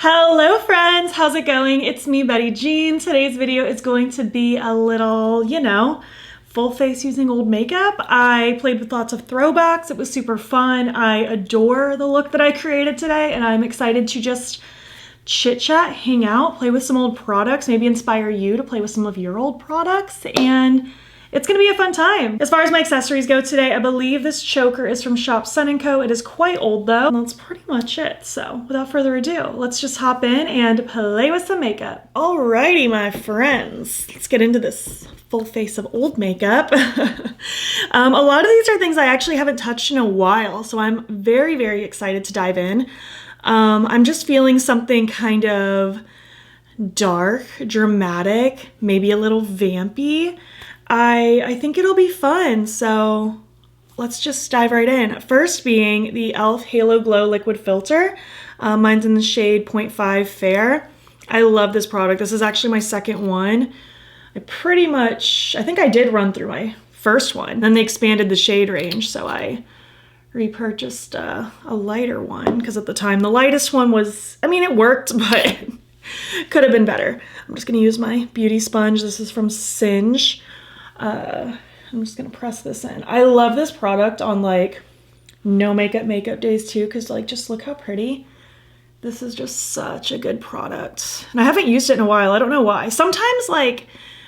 Hello friends, how's it going? It's me, Betty Jean. Today's video is going to be a little, full face using old makeup. I played with lots of throwbacks. It was super fun. I adore the look that I created today, and I'm excited to just chit chat, hang out, play with some old products, maybe inspire you to play with some of your old products, and it's gonna be a fun time. As far as my accessories go today, I believe this choker is from Shop Sun & Co. It is quite old though, and that's pretty much it. So without further ado, let's just hop in and play with some makeup. Alrighty, my friends, let's get into this full face of old makeup. A lot of these are things I actually haven't touched in a while, so I'm very, very excited to dive in. I'm just feeling something kind of dark, dramatic, maybe a little vampy. I think it'll be fun, so let's just dive right in. First being the e.l.f. Halo Glow Liquid Filter. Mine's in the shade 0.5 Fair. I love this product. This is actually my second one. I think I did run through my first one. Then they expanded the shade range, so I repurchased a lighter one because at the time the lightest one was, it worked, but could have been better. I'm just gonna use my beauty sponge. This is from Singe. I'm just gonna press this in. I love this product on like no makeup days too, because just look how pretty. This is just such a good product. And I haven't used it in a while. I don't know why. Sometimes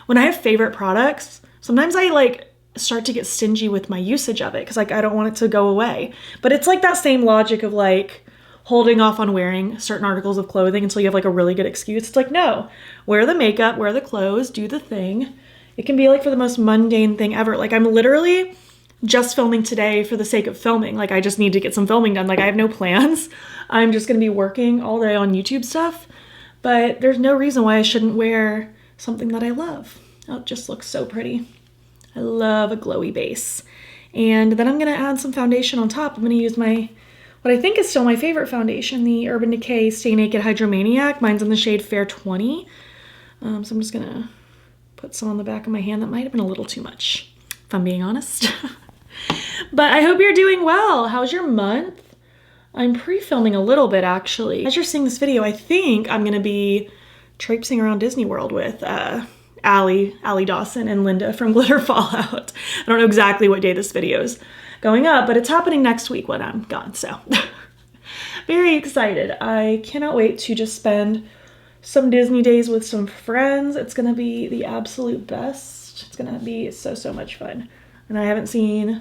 when I have favorite products, sometimes I start to get stingy with my usage of it because I don't want it to go away. But it's that same logic of holding off on wearing certain articles of clothing until you have a really good excuse. It's no, wear the makeup, wear the clothes, do the thing. It can be for the most mundane thing ever. I'm literally just filming today for the sake of filming. I just need to get some filming done. I have no plans. I'm just gonna be working all day on YouTube stuff, but there's no reason why I shouldn't wear something that I love. Oh, it just looks so pretty. I love a glowy base. And then I'm gonna add some foundation on top. I'm gonna use what I think is still my favorite foundation, the Urban Decay Stay Naked Hydromaniac. Mine's in the shade Fair 20. So I'm just gonna put some on the back of my hand. That might have been a little too much, if I'm being honest. But I hope you're doing well. How's your month? I'm pre-filming a little bit, actually. As you're seeing this video, I think I'm gonna be traipsing around Disney World with Allie Dawson and Linda from Glitter Fallout. I don't know exactly what day this video is going up, but it's happening next week when I'm gone, so. Very excited. I cannot wait to just spend some Disney days with some friends. It's gonna be the absolute best. It's gonna be so much fun. And I haven't seen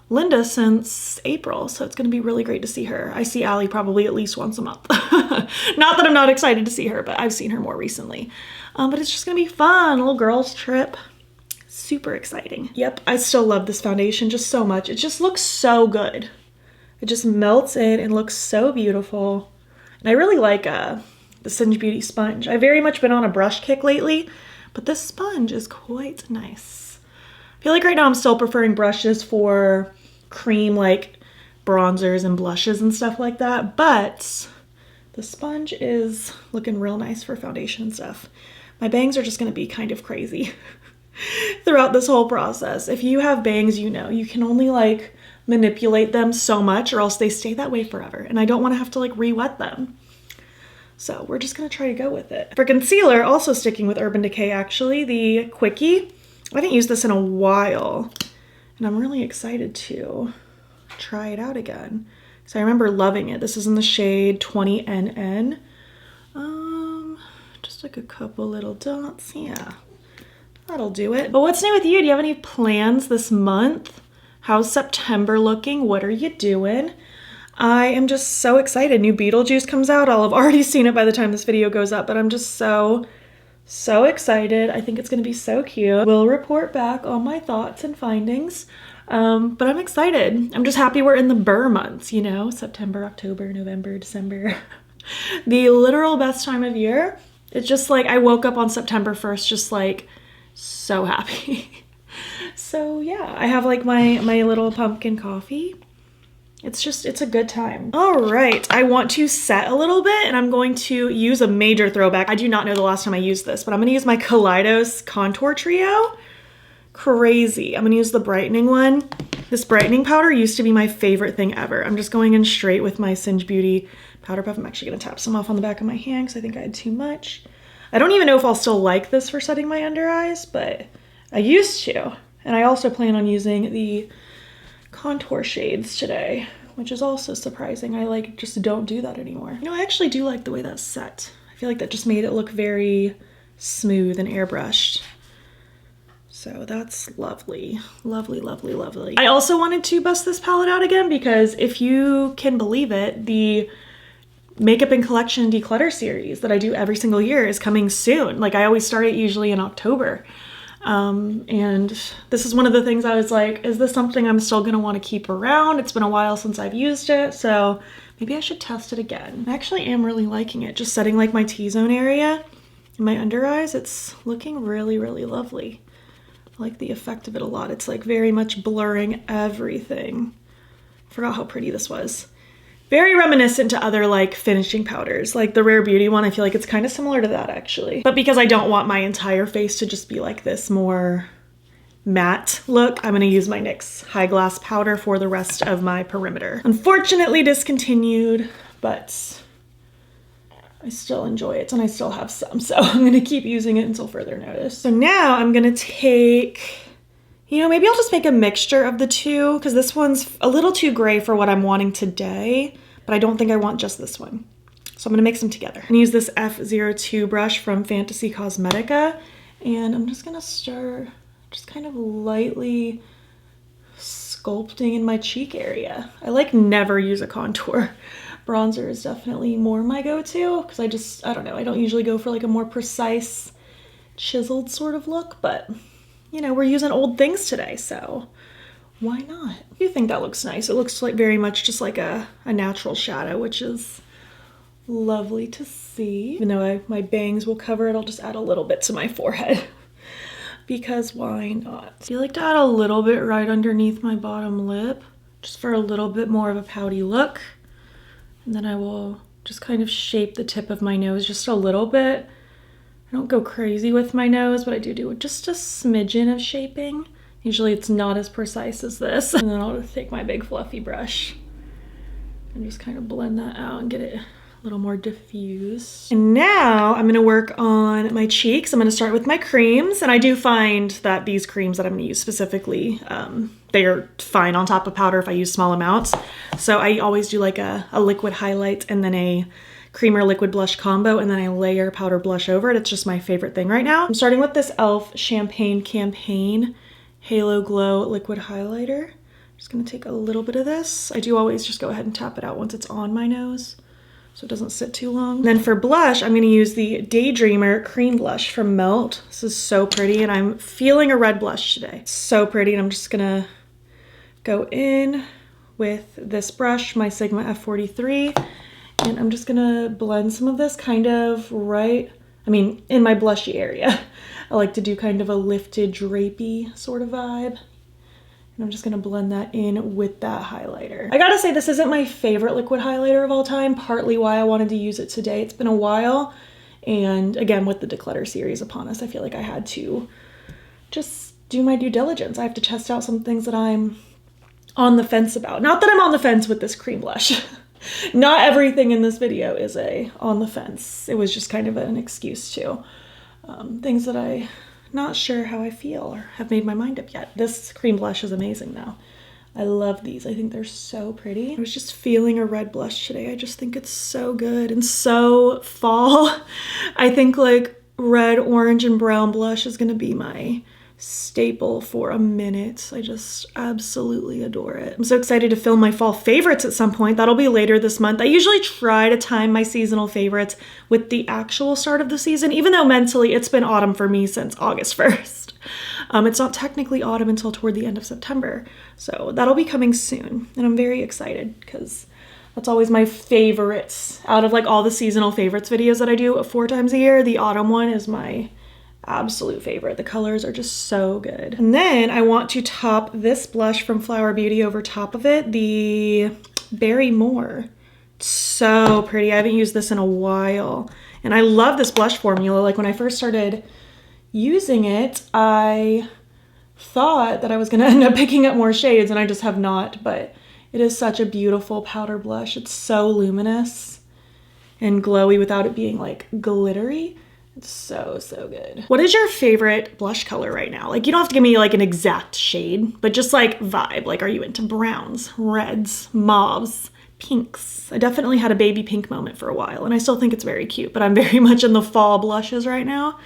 Linda since April, so it's gonna be really great to see her. I see Allie probably at least once a month. Not that I'm not excited to see her, but I've seen her more recently. But it's just gonna be fun, a little girls trip. Super exciting. Yep, I still love this foundation just so much. It just looks so good. It just melts in and looks so beautiful. And I really like the Singe Beauty sponge. I've very much been on a brush kick lately, but this sponge is quite nice. I feel like right now I'm still preferring brushes for cream bronzers and blushes and stuff like that, but the sponge is looking real nice for foundation and stuff. My bangs are just gonna be kind of crazy throughout this whole process. If you have bangs, you know, you can only manipulate them so much or else they stay that way forever. And I don't wanna have to re-wet them. So we're just gonna try to go with it. For concealer, also sticking with Urban Decay actually, the Quickie. I haven't used this in a while and I'm really excited to try it out again. So I remember loving it. This is in the shade 20NN. Just a couple little dots, yeah. That'll do it. But what's new with you? Do you have any plans this month? How's September looking? What are you doing? I am just so excited. New Beetlejuice comes out. I'll have already seen it by the time this video goes up, but I'm just so excited. I think it's gonna be so cute. We'll report back on my thoughts and findings, but I'm excited. I'm just happy we're in the Burr months, September, October, November, December. The literal best time of year. It's just I woke up on September 1st just so happy. So yeah, I have my little pumpkin coffee. It's a good time. All right, I want to set a little bit and I'm going to use a major throwback. I do not know the last time I used this, but I'm gonna use my Kaleidos Contour Trio. Crazy. I'm gonna use the brightening one. This brightening powder used to be my favorite thing ever. I'm just going in straight with my Singe Beauty powder puff. I'm actually gonna tap some off on the back of my hand because I think I had too much. I don't even know if I'll still like this for setting my under eyes, but I used to. And I also plan on using the contour shades today, which is also surprising. I like just don't do that anymore. You know, I actually do like the way that's set. I feel like that just made it look very smooth and airbrushed. So that's lovely, lovely, lovely, lovely. I also wanted to bust this palette out again because if you can believe it, the Makeup and Collection Declutter series that I do every single year is coming soon. Like I always start it usually in October. And this is one of the things I was like, is this something I'm still gonna want to keep around? It's been a while since I've used it, so maybe I should test it again. I actually am really liking it. Just setting like my T-zone area in my under eyes, it's looking really, really lovely. I like the effect of it a lot. It's like very much blurring everything. Forgot how pretty this was. Very reminiscent to other like finishing powders, like the Rare Beauty one. I feel like it's kind of similar to that actually. But because I don't want my entire face to just be like this more matte look, I'm gonna use my NYX High Glass powder for the rest of my perimeter. Unfortunately discontinued, but I still enjoy it and I still have some, so I'm gonna keep using it until further notice. So now I'm gonna take, you know, maybe I'll just make a mixture of the two because this one's a little too gray for what I'm wanting today, but I don't think I want just this one. So I'm gonna mix them together. I'm gonna use this F02 brush from Fantasy Cosmetica, and I'm just gonna start just kind of lightly sculpting in my cheek area. I like never use a contour. Bronzer is definitely more my go-to because I don't know, I don't usually go for like a more precise, chiseled sort of look, but you know, we're using old things today, so why not? I do think that looks nice. It looks like very much just like a natural shadow, which is lovely to see. Even though my bangs will cover it, I'll just add a little bit to my forehead because why not? I feel like to add a little bit right underneath my bottom lip, just for a little bit more of a pouty look. And then I will just kind of shape the tip of my nose just a little bit. I don't go crazy with my nose, but I do just a smidgen of shaping. Usually it's not as precise as this. And then I'll just take my big fluffy brush and just kind of blend that out and get it a little more diffuse. And now I'm gonna work on my cheeks. I'm gonna start with my creams. And I do find that these creams that I'm gonna use specifically, they are fine on top of powder if I use small amounts. So I always do like a liquid highlight and then a creamer liquid blush combo, and then I layer powder blush over it. It's just my favorite thing right now. I'm starting with this e.l.f. Champagne Campaign Halo Glow Liquid Highlighter. I'm just gonna take a little bit of this. I do always just go ahead and tap it out once it's on my nose so it doesn't sit too long. And then for blush, I'm gonna use the Daydreamer Cream Blush from Melt. This is so pretty, and I'm feeling a red blush today. It's so pretty, and I'm just gonna go in with this brush, my Sigma F43, and I'm just gonna blend some of this kind of in my blushy area. I like to do kind of a lifted, drapey sort of vibe. And I'm just gonna blend that in with that highlighter. I gotta say, this isn't my favorite liquid highlighter of all time, partly why I wanted to use it today. It's been a while, and again, with the Declutter series upon us, I feel like I had to just do my due diligence. I have to test out some things that I'm on the fence about. Not that I'm on the fence with this cream blush. Not everything in this video is on the fence. It was just kind of an excuse to things that I'm not sure how I feel or have made my mind up yet. This cream blush is amazing though. I love these. I think they're so pretty. I was just feeling a red blush today. I just think it's so good and so fall. I think like red, orange, and brown blush is gonna be my staple for a minute. I just absolutely adore it. I'm so excited to film my fall favorites at some point. That'll be later this month. I usually try to time my seasonal favorites with the actual start of the season, even though mentally it's been autumn for me since August 1st. It's not technically autumn until toward the end of September. So that'll be coming soon. And I'm very excited because that's always my favorites. Out of like all the seasonal favorites videos that I do 4 times a year, the autumn one is my absolute favorite. The colors are just so good. And then I want to top this blush from Flower Beauty over top of it, the Berry More. It's so pretty. I haven't used this in a while. And I love this blush formula. Like when I first started using it, I thought that I was gonna end up picking up more shades, and I just have not, but it is such a beautiful powder blush. It's so luminous. and glowy without it being like glittery. It's so, so good. What is your favorite blush color right now? Like, you don't have to give me like an exact shade, but just like vibe. Like, are you into browns, reds, mauves, pinks? I definitely had a baby pink moment for a while, and I still think it's very cute, but I'm very much in the fall blushes right now.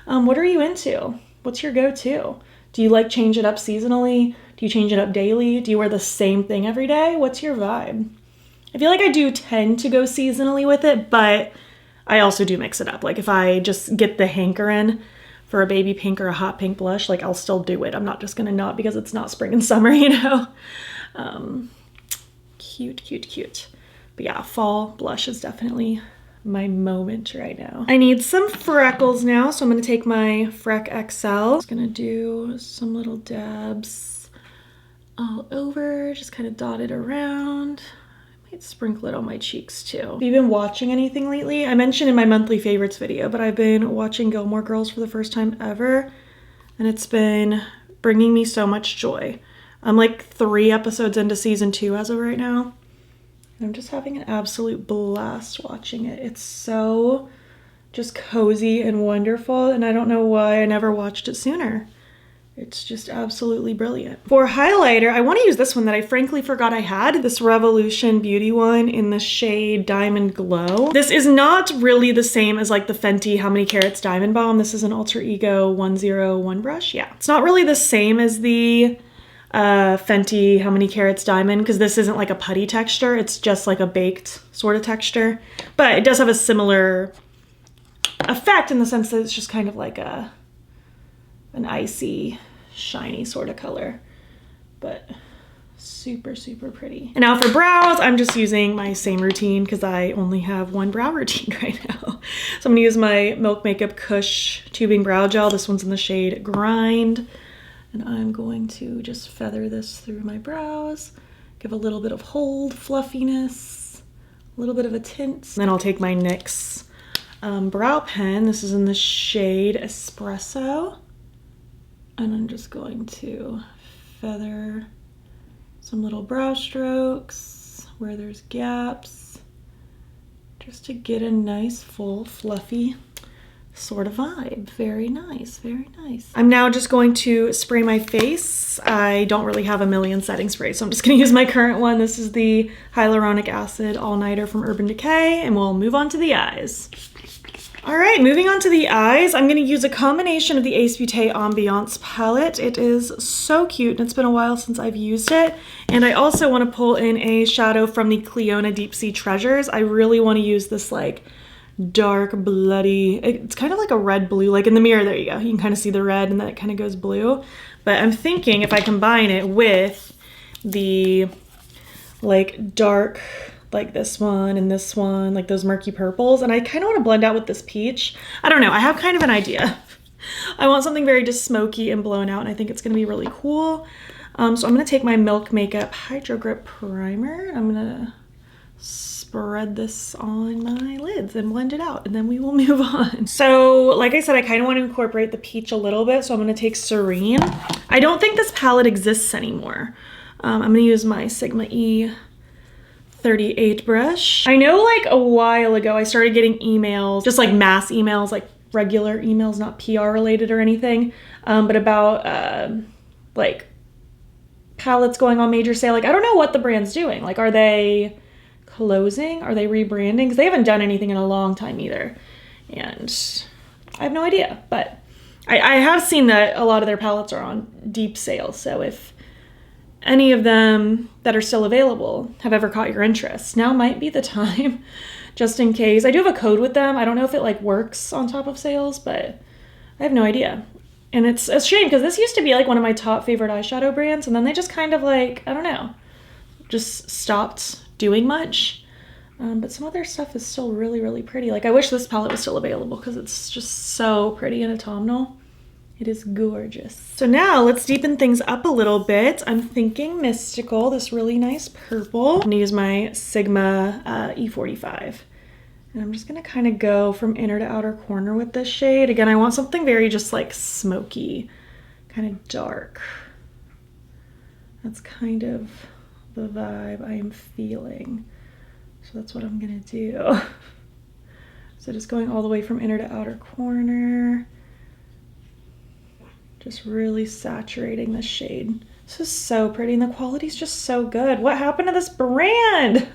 What are you into? What's your go-to? Do you like change it up seasonally? Do you change it up daily? Do you wear the same thing every day? What's your vibe? I feel like I do tend to go seasonally with it, but I also do mix it up. Like if I just get the hankering for a baby pink or a hot pink blush, like I'll still do it. I'm not just gonna not because it's not spring and summer, you know? Cute, cute, cute. But yeah, fall blush is definitely my moment right now. I need some freckles now, so I'm gonna take my Freck XL. Just gonna do some little dabs all over, just kind of dot it around. Sprinkle it on my cheeks too. Have you been watching anything lately? I mentioned in my monthly favorites video, but I've been watching Gilmore Girls for the first time ever, and it's been bringing me so much joy. I'm like 3 episodes into season 2 as of right now, and I'm just having an absolute blast watching it. It's so just cozy and wonderful, and I don't know why I never watched it sooner. It's just absolutely brilliant. For highlighter, I want to use this one that I frankly forgot I had, this Revolution Beauty one in the shade Diamond Glow. This is not really the same as like the Fenty How Many Carats Diamond Balm. This is an Alter Ego 101 brush. Yeah, it's not really the same as the Fenty How Many Carats Diamond because this isn't like a putty texture. It's just like a baked sort of texture, but it does have a similar effect in the sense that it's just kind of like an icy, shiny sort of color, but super, super pretty. And now for brows, I'm just using my same routine because I only have one brow routine right now. So I'm gonna use my Milk Makeup Kush Tubing Brow Gel. This one's in the shade Grind. And I'm going to just feather this through my brows, give a little bit of hold, fluffiness, a little bit of a tint. And then I'll take my NYX brow pen. This is in the shade Espresso. And I'm just going to feather some little brow strokes where there's gaps, just to get a nice, full, fluffy sort of vibe. Very nice, very nice. I'm now just going to spray my face. I don't really have a million setting sprays, so I'm just gonna use my current one. This is the Hyaluronic Acid All Nighter from Urban Decay, and we'll move on to the eyes. All right, moving on to the eyes, I'm gonna use a combination of the Beaute Ambiance Palette. It is so cute, and it's been a while since I've used it. And I also wanna pull in a shadow from the Clionadh Deep Sea Treasures. I really wanna use this like dark, bloody, it's kind of like a red blue, like in the mirror, there you go. You can kind of see the red and then it kind of goes blue. But I'm thinking if I combine it with the like dark, like this one and this one, like those murky purples, and I kind of want to blend out with this peach. I don't know, I have kind of an idea. I want something very just smoky and blown out, and I think it's gonna be really cool. So I'm gonna take my Milk Makeup Hydro Grip Primer. I'm gonna spread this on my lids and blend it out, and then we will move on. So like I said, I kind of want to incorporate the peach a little bit, so I'm gonna take Serene. I don't think this palette exists anymore. I'm gonna use my Sigma E38 brush. I know like a while ago I started getting emails, just like mass emails, like regular emails, not PR related or anything, but about like palettes going on major sale. Like I don't know what the brand's doing. Like are they closing? Are they rebranding? Because they haven't done anything in a long time either. And I have no idea, but I have seen that a lot of their palettes are on deep sale. So if any of them that are still available have ever caught your interest, now might be the time, just in case. I do have a code with them. I don't know if it like works on top of sales, but I have no idea. And it's a shame because this used to be like one of my top favorite eyeshadow brands, and then they just kind of like, I don't know, just stopped doing much. But some of their stuff is still really, really pretty. Like I wish this palette was still available because it's just so pretty and autumnal. It is gorgeous. So now let's deepen things up a little bit. I'm thinking Mystical, this really nice purple. I'm gonna use my Sigma E45. And I'm just gonna kind of go from inner to outer corner with this shade. Again, I want something very just like smoky, kind of dark. That's kind of the vibe I am feeling. So that's what I'm gonna do. So just going all the way from inner to outer corner. Just really saturating the shade. This is so pretty and the quality's just so good. What happened to this brand?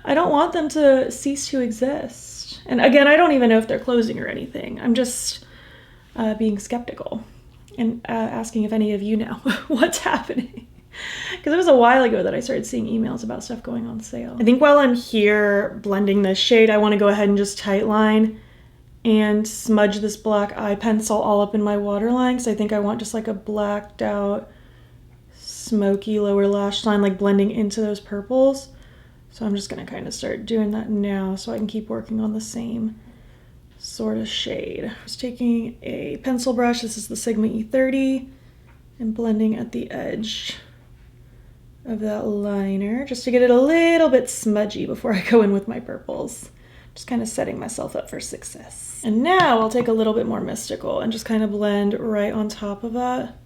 I don't want them to cease to exist. And again, I don't even know if they're closing or anything. I'm just being skeptical and asking if any of you know what's happening. Because it was a while ago that I started seeing emails about stuff going on sale. I think while I'm here blending this shade, I want to go ahead and just tightline and smudge this black eye pencil all up in my waterline, because I think I want just like a blacked out, smoky lower lash line, like blending into those purples. So I'm just gonna kind of start doing that now so I can keep working on the same sort of shade. Just taking a pencil brush, this is the Sigma E30, and blending at the edge of that liner just to get it a little bit smudgy before I go in with my purples. Just kind of setting myself up for success. And now I'll take a little bit more mystical and just kind of blend right on top of that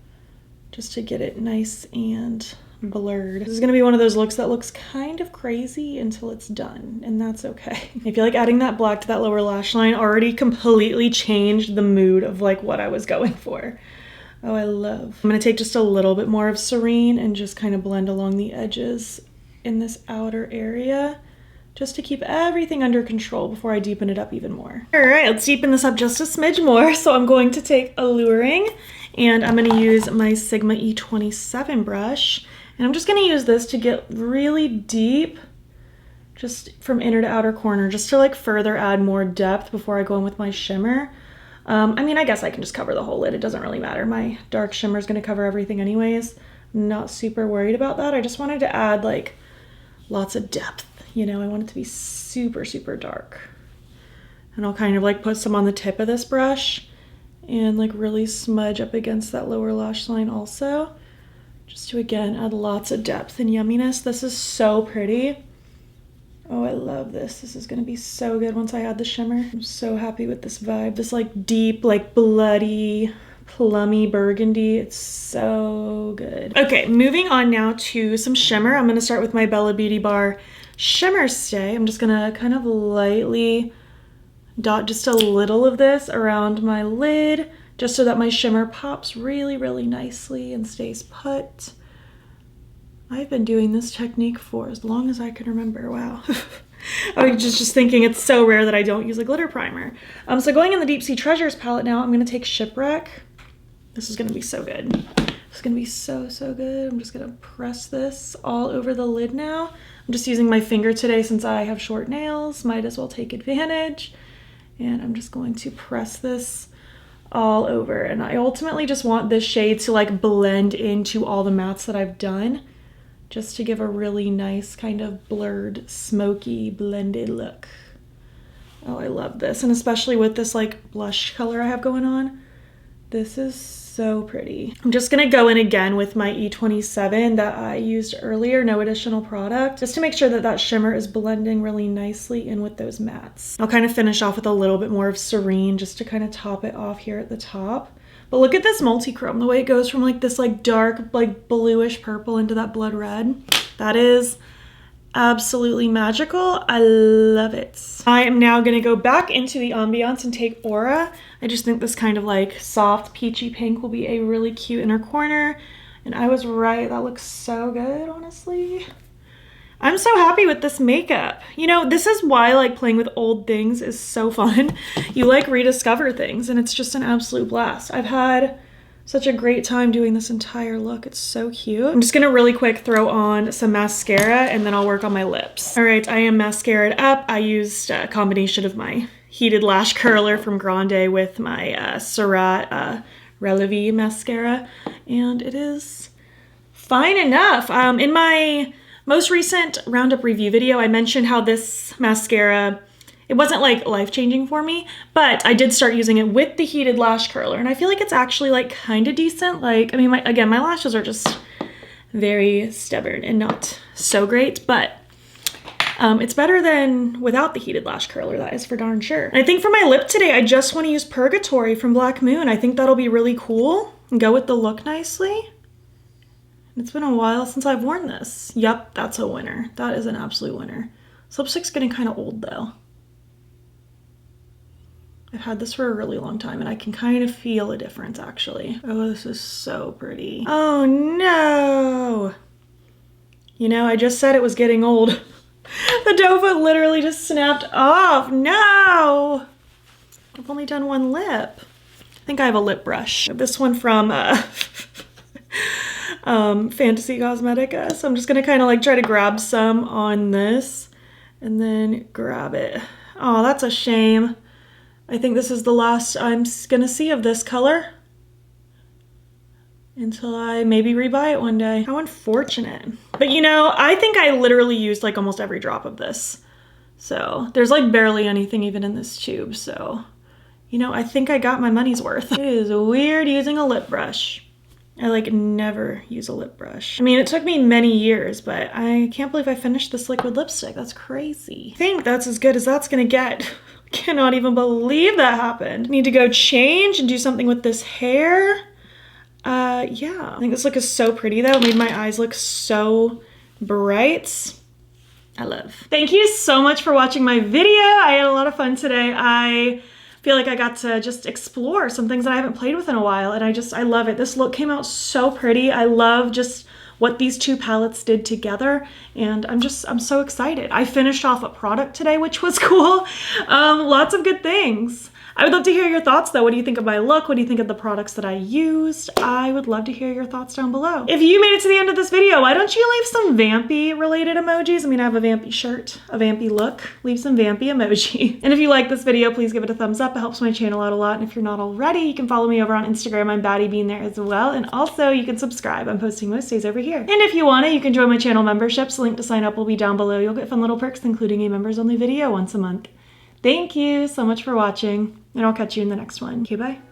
just to get it nice and blurred. This is gonna be one of those looks that looks kind of crazy until it's done, and that's okay. I feel like adding that black to that lower lash line already completely changed the mood of like what I was going for. Oh, I love. I'm gonna take just a little bit more of Serene and just kind of blend along the edges in this outer area, just to keep everything under control before I deepen it up even more. All right, let's deepen this up just a smidge more. So I'm going to take Alluring, and I'm gonna use my Sigma E27 brush, and I'm just gonna use this to get really deep, just from inner to outer corner, just to like further add more depth before I go in with my shimmer. I mean, I guess I can just cover the whole lid. It doesn't really matter. My dark shimmer is gonna cover everything anyways. I'm not super worried about that. I just wanted to add like lots of depth. You know, I want it to be super, super dark. And I'll kind of like put some on the tip of this brush and like really smudge up against that lower lash line also, just to again add lots of depth and yumminess. This is so pretty. Oh, I love this. This is gonna be so good once I add the shimmer. I'm so happy with this vibe. This like deep, like bloody, plummy burgundy. It's so good. Okay, moving on now to some shimmer. I'm gonna start with my Beaute Bar Shimmer Stay. I'm just gonna kind of lightly dot just a little of this around my lid, just so that my shimmer pops really, really nicely and stays put. I've been doing this technique for as long as I can remember. Wow. I was just thinking it's so rare that I don't use a glitter primer. So going in the Deep Sea Treasures palette now, I'm gonna take Shipwreck. This is gonna be so good. This is gonna be so, so good. I'm just gonna press this all over the lid now. I'm just using my finger today since I have short nails, might as well take advantage. And I'm just going to press this all over. And I ultimately just want this shade to like blend into all the mattes that I've done, just to give a really nice kind of blurred, smoky, blended look. Oh, I love this. And especially with this like blush color I have going on, this is so pretty. I'm just gonna go in again with my E27 that I used earlier, no additional product, just to make sure that that shimmer is blending really nicely in with those mattes. I'll kind of finish off with a little bit more of Serene just to kind of top it off here at the top. But look at this multi-chrome, the way it goes from like this like dark, like bluish purple into that blood red. That is absolutely magical. I love it. I am now gonna go back into the Ambiance and take Aura. I just think this kind of like soft peachy pink will be a really cute inner corner. And I was right, that looks so good, honestly. I'm so happy with this makeup. You know, this is why like playing with old things is so fun. You like rediscover things and it's just an absolute blast. I've had such a great time doing this entire look. It's so cute. I'm just gonna really quick throw on some mascara and then I'll work on my lips. All right, I am mascaraed up. I used a combination of my heated lash curler from Grande with my Surratt Releve mascara, and it is fine enough. In my most recent Roundup review video, I mentioned how this mascara, it wasn't like life-changing for me, but I did start using it with the heated lash curler, and I feel like it's actually like kind of decent. Like, I mean, again, my lashes are just very stubborn and not so great, but it's better than without the heated lash curler, that is for darn sure. And I think for my lip today, I just want to use Purgatory from Black Moon. I think that'll be really cool and go with the look nicely. It's been a while since I've worn this. Yep, that's a winner. That is an absolute winner. This lipstick's getting kind of old though. I've had this for a really long time and I can kind of feel a difference actually. Oh, this is so pretty. Oh no. You know, I just said it was getting old. The doe foot literally just snapped off. No. I've only done one lip. I think I have a lip brush. This one from Fantasy Cosmetica. So I'm just gonna kind of like try to grab some on this and then grab it. Oh, that's a shame. I think this is the last I'm gonna see of this color until I maybe rebuy it one day. How unfortunate. But you know, I think I literally used like almost every drop of this. So there's like barely anything even in this tube. So, you know, I think I got my money's worth. It is weird using a lip brush. I like never use a lip brush. I mean, it took me many years, but I can't believe I finished this liquid lipstick. That's crazy. I think that's as good as that's gonna get. Cannot even believe that happened. Need to go change and do something with this hair. Yeah. I think this look is so pretty though. It made my eyes look so bright. I love. Thank you so much for watching my video. I had a lot of fun today. I feel like I got to just explore some things that I haven't played with in a while, and I love it. This look came out so pretty. I love just what these two palettes did together, and I'm so excited. I finished off a product today, which was cool. Lots of good things. I would love to hear your thoughts though. What do you think of my look? What do you think of the products that I used? I would love to hear your thoughts down below. If you made it to the end of this video, why don't you leave some vampy related emojis? I mean, I have a vampy shirt, a vampy look. Leave some vampy emoji. And if you like this video, please give it a thumbs up. It helps my channel out a lot. And if you're not already, you can follow me over on Instagram. I'm BATTYBEAN there as well. And also you can subscribe. I'm posting most days over here. And if you want it, you can join my channel memberships. The link to sign up will be down below. You'll get fun little perks, including a members only video once a month. Thank you so much for watching, and I'll catch you in the next one. Okay, bye.